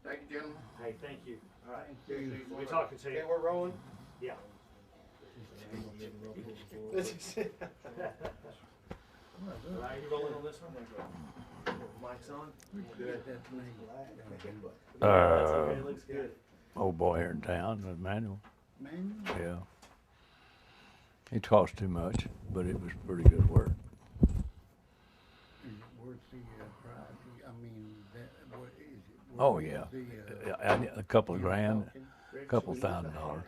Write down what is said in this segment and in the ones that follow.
Thank you, gentlemen. Hey, thank you. All right. Thank you. We're talking to you. Okay, we're rolling. Yeah. All right, you rolling on this one? Mic's on? Good. That's okay, it looks good. Old boy here in town, Manuel. Man, Yeah. It cost too much, but it was pretty good work. where's the prize? I mean, what is it? Oh, yeah. I need a couple of grand, Talking? a couple $1,000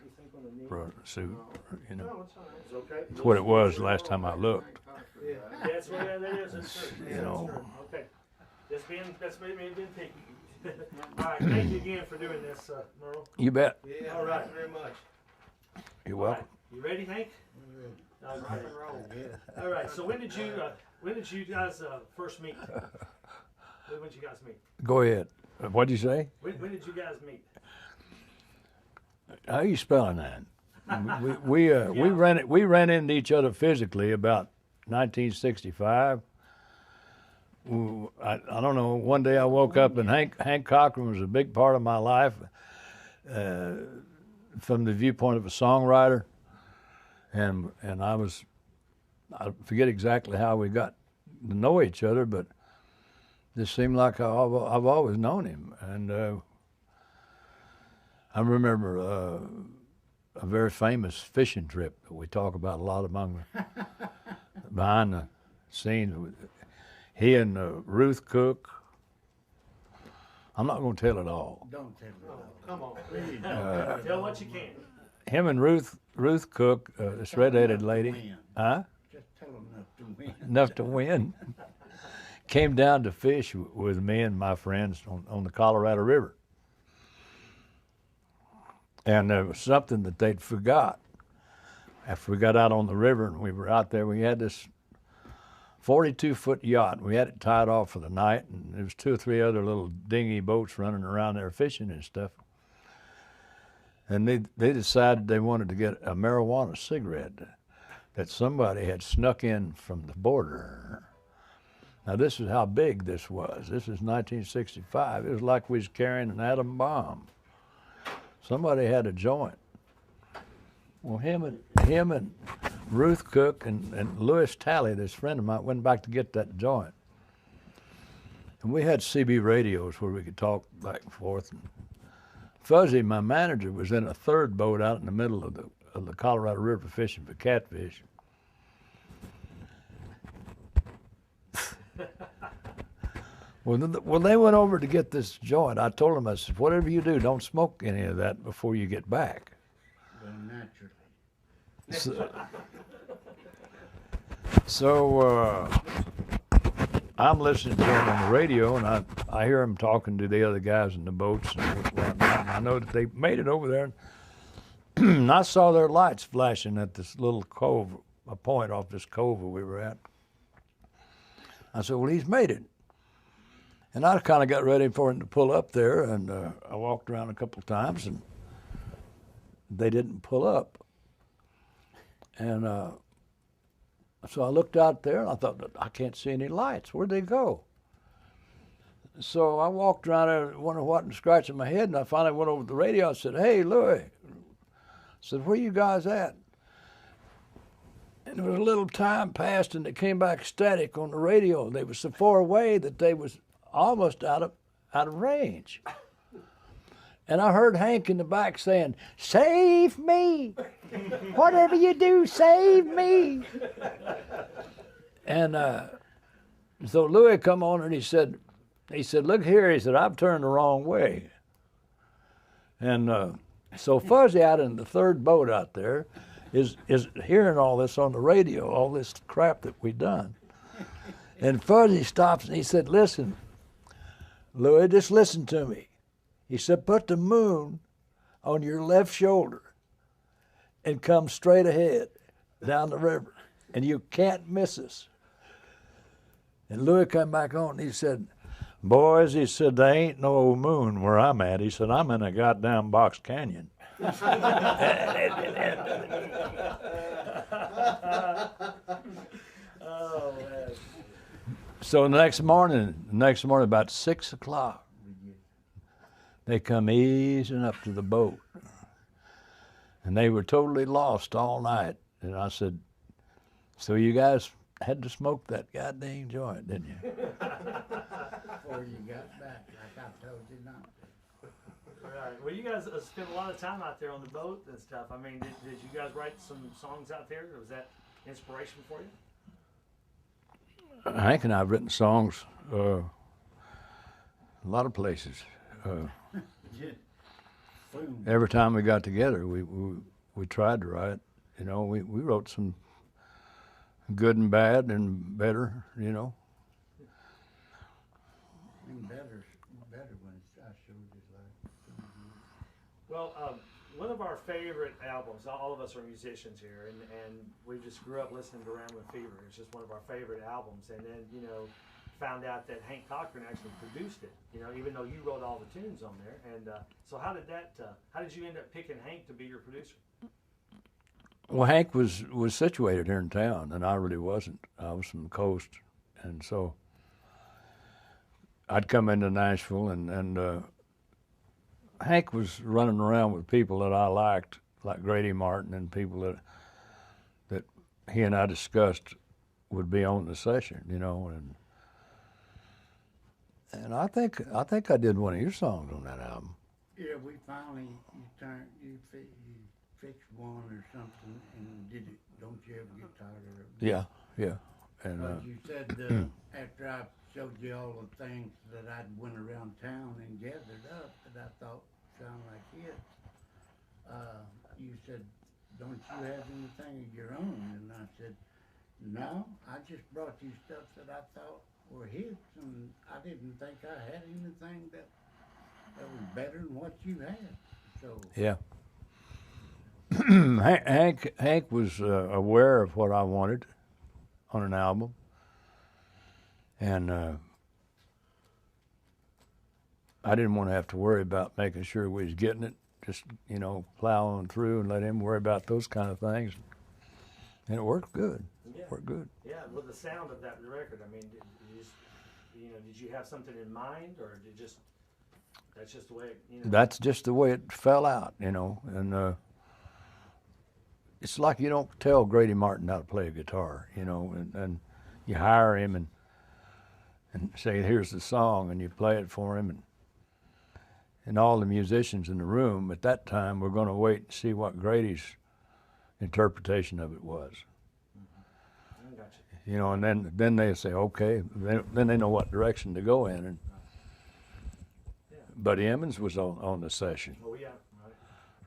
for a suit, you know. No, it's all right. It's okay. That's what it was last time I looked. Yeah, that's what that is. It's true. You know. Okay. That's me being picky. All right, thank you again for doing this, Merle. You bet. Yeah, All right. thank you very much. You're All right. welcome. You ready, Hank? Okay. Rock and roll. All right. So when did you guys first meet? When did you guys meet? Go ahead. What'd you say? When did you guys meet? How you spelling that? We ran into each other physically about 1965. I don't know. One day I woke up and Hank Cochran was a big part of my life, from the viewpoint of a songwriter, and I forget exactly how we got to know each other, but this seemed like I've always known him, and I remember a very famous fishing trip that we talk about a lot among behind the scenes. He and Ruth Cook. I'm not going to tell it all. Don't tell me. Come on, please. Tell what you can. Him and Ruth Cook, this red-headed lady, Win. huh? Just tell them enough to win. Enough to win. Came down to fish with me and my friends on the Colorado River. And there was something that they'd forgot. After we got out on the river and we were out there, we had this 42-foot yacht. We had it tied off for the night, and there was 2 or 3 other little dinghy boats running around there fishing and stuff. And they decided they wanted to get a marijuana cigarette that somebody had snuck in from the border. Now this is how big this was. This is 1965. It was like we was carrying an atom bomb. Somebody had a joint. Well, him and Ruth Cook and Louis Talley, this friend of mine, went back to get that joint. And we had CB radios where we could talk back and forth. And Fuzzy, my manager, was in a third boat out in the middle of the Colorado River fishing for catfish. Well, they went over to get this joint. I told them, I said, whatever you do, don't smoke any of that before you get back. Well, naturally. So I'm listening to them on the radio, and I hear them talking to the other guys in the boats and whatnot. And I know that they made it over there, and I saw their lights flashing at this little cove, a point off this cove we were at. I said, well, he's made it. And I kind of got ready for him to pull up there, and I walked around a couple of times, and they didn't pull up. And so I looked out there, and I thought, I can't see any lights. Where'd they go? So I walked around there, wondering what, and scratching my head, and I finally went over to the radio. I said, hey, Louis. I said, where you guys at? And there was a little time passed, and it came back static on the radio. They were so far away that they was almost out of range. And I heard Hank in the back saying, save me! Whatever you do, save me! And so Louis come on and he said, look here, he said, I've turned the wrong way. And so Fuzzy out in the third boat out there is hearing all this on the radio, all this crap that we done. And Fuzzy stops and he said, listen, Louis, just listen to me. He said, put the moon on your left shoulder and come straight ahead down the river, and you can't miss us. And Louis come back on and he said, boys, he said, there ain't no moon where I'm at. He said, I'm in a goddamn box canyon. Oh, man. So the next morning about 6 o'clock, they come easing up to the boat. And they were totally lost all night. And I said, so you guys had to smoke that goddamn joint, didn't you? Before you got back, like I told you not to. Right. Well, you guys spent a lot of time out there on the boat and stuff. I mean, did you guys write some songs out there? Was that inspiration for you? Hank and I have written songs a lot of places. Boom. Every time we got together, we tried to write. You know, we wrote some good and bad and better, you know. And better when I showed you like. Well, one of our favorite albums, all of us are musicians here, and we just grew up listening to Ramblin' Fever. It's just one of our favorite albums. And then, you know, found out that Hank Cochran actually produced it, you know, even though you wrote all the tunes on there. And so how did you end up picking Hank to be your producer? Well, Hank was situated here in town, and I really wasn't. I was from the coast, and so I'd come into Nashville, and Hank was running around with people that I liked, like Grady Martin, and people that he and I discussed would be on the session, you know, and I think I did one of your songs on that album. Yeah, we finally you fixed one or something and did it. Don't you ever get tired of it? Yeah, and But you said after I showed you all the things that I'd went around town and gathered up that I thought sounded like it, you said, don't you have anything of your own? And I said, no, I just brought you stuff that I thought were hits, and I didn't think I had anything that was better than what you had. So yeah. Hank was aware of what I wanted on an album, and I didn't want to have to worry about making sure we was getting it. Just, you know, plow on through and let him worry about those kind of things, and it worked good. Yeah. Worked good. Yeah, well, the sound of that record. I mean, did you have something in mind, or that's just the way it, you know? That's just the way it fell out, you know, and it's like you don't tell Grady Martin how to play a guitar, you know, and you hire him and say, here's the song, and you play it for him, and all the musicians in the room at that time were going to wait and see what Grady's interpretation of it was. I got You know, and then they say, okay, then they know what direction to go in. And Yeah. Buddy Emmons was on the session. Oh yeah, right.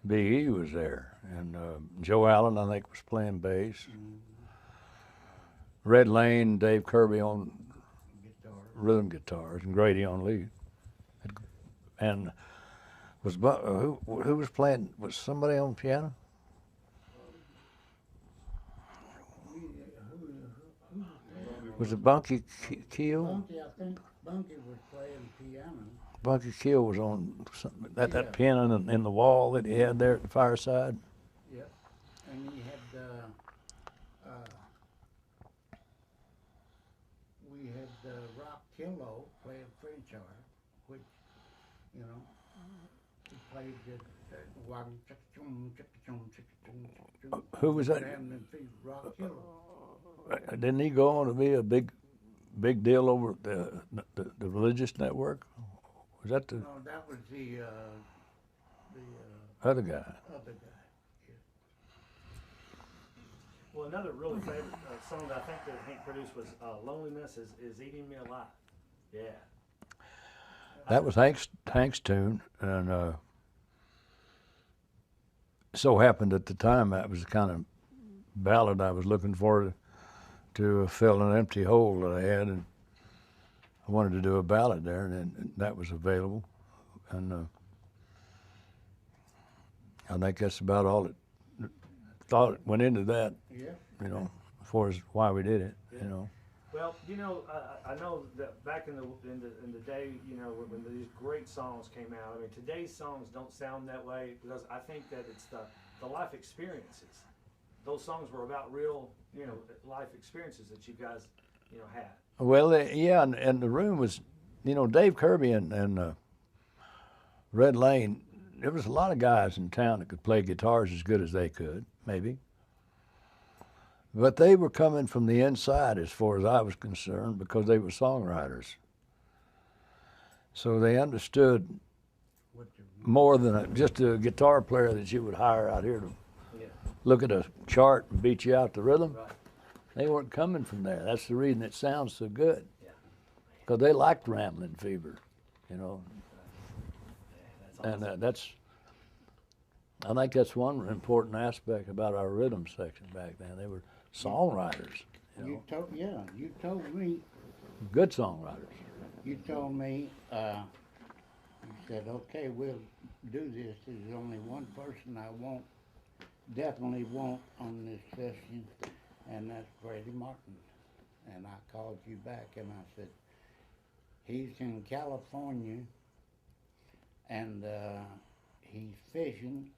Big E was there, and Joe Allen, I think, was playing bass. Red Lane, Dave Kirby on rhythm guitars, and Grady on lead. And who was playing? Was somebody on piano? Was it Bunky Keel? Bunky, I think Bunky was playing piano. Bunky Keel was on that piano in the wall that he had there at the fireside. Yep. And he had we had Rock Killo playing French horn, which, you know, he played Who was that? Rock Killo. Didn't he go on to be a big deal over at the religious network? Was that the No, that was the other guy? other guy. Yeah. Well, another really favorite song that I think that Hank produced was "Loneliness is Eating Me Alive." Yeah. That was Hank's tune, and so happened at the time that was the kind of ballad I was looking for to fill an empty hole that I had, and I wanted to do a ballad there, and that was available, and I think that's about all it thought went into that, Yeah. you know, as far as why we did it, you know. Well, you know, I know that back in the day, you know, when these great songs came out. I mean, today's songs don't sound that way because I think that it's the life experiences. Those songs were about real, you know, life experiences that you guys, you know, had. Well, yeah, and the room was, you know, Dave Kirby and Red Lane, there was a lot of guys in town that could play guitars as good as they could, maybe. But they were coming from the inside as far as I was concerned because they were songwriters. So they understood more than just a guitar player that you would hire out here to look at a chart and beat you out the rhythm. Right. They weren't coming from there. That's the reason it sounds so good. Because they liked Ramblin' Fever, you know. And I think that's one important aspect about our rhythm section back then. They were songwriters, you know. You told me, Good songwriters. you said, okay, we'll do this. There's only one person I definitely want on this session, and that's Freddie Martin. And I called you back and I said, he's in California and he's fishing,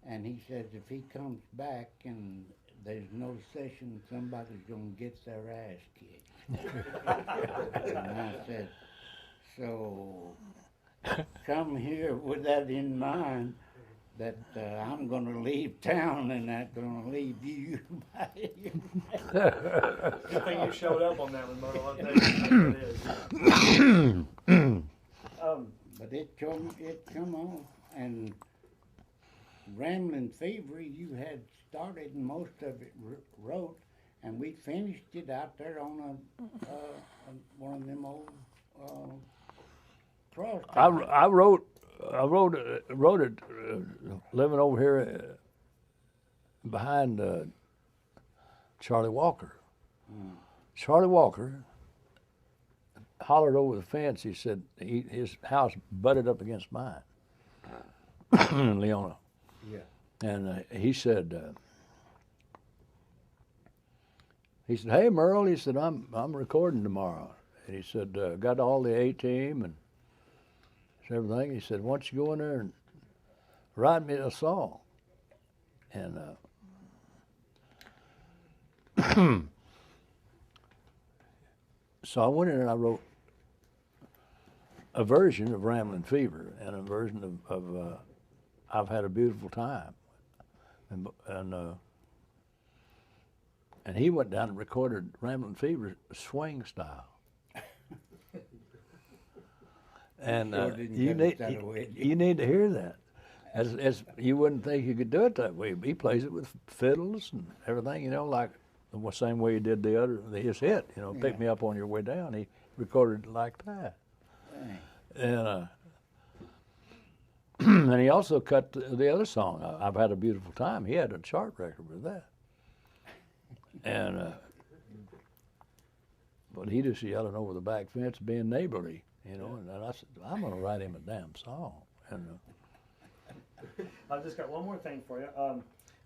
and he says if he comes back and there's no session, somebody's gonna get their ass kicked. And I said, so come here with that in mind, that I'm gonna leave town and not gonna leave you. Good thing you showed up on that one, Merle. I'll tell you what it is. But it come on, and Ramblin' Fever, you had started and most of it wrote, and we finished it out there on one of them old cross. I wrote it living over here behind Charlie Walker. Charlie Walker hollered over the fence. He said his house butted up against mine in Leona. Yeah. And he said, "Hey Merle," he said, "I'm recording tomorrow." And he said, "Got all the A-team and everything." He said, "Why don't you go in there and write me a song?" And so I went in and I wrote a version of Ramblin' Fever and a version of I've Had a Beautiful Time. And he went down and recorded Ramblin' Fever swing style. And Sure didn't you cut it that way. you need to hear that. As you wouldn't think you could do it that way. He plays it with fiddles and everything, you know, like the same way he did his hit, you know, Pick Me Up on Your Way Down. He recorded it like that. Dang. And and he also cut the other song, I've Had a Beautiful Time. He had a chart record with that. And but he just yelling over the back fence, being neighborly, you know. And I said, I'm going to write him a damn song. And I've just got one more thing for you.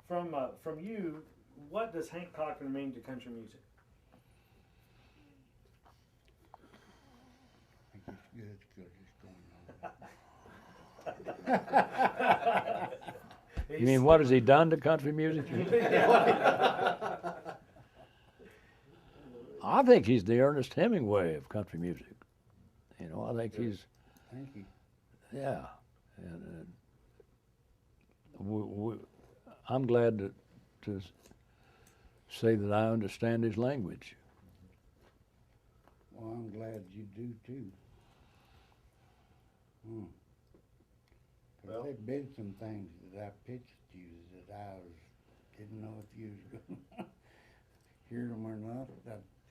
From you, what does Hank Cochran mean to country music? I think it's good because it's going on. you mean, what has he done to country music? I think he's the Ernest Hemingway of country music. You know, I think he's. Thank you. Yeah, and I'm glad to say that I understand his language. Well, I'm glad you do too. Well, there've been some things that I pitched you that I didn't know if you was going to hear them or not.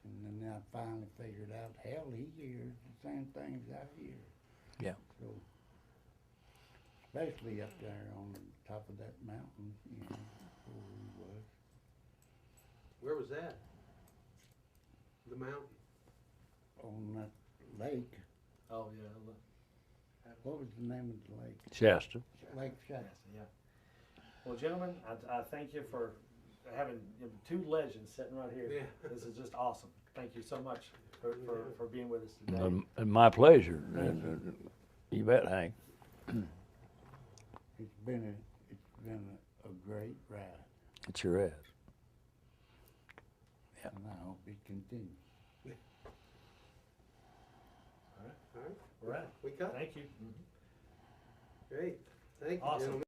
And then I finally figured out, hell, he hears the same things I hear. Yeah. So, especially up there on the top of that mountain, you know, where he was. Where was that? The mountain? On that lake. Oh yeah. What was the name of the lake? Shasta. Lake Shasta. Yeah. Well, gentlemen, I thank you for having two legends sitting right here. Yeah. This is just awesome. Thank you so much for being with us today. And my pleasure. You bet, Hank. It's been a great ride, It sure is. Yeah. and I hope it continues. All right. All right. We cut. Thank you. Great, thank you, Awesome. gentlemen.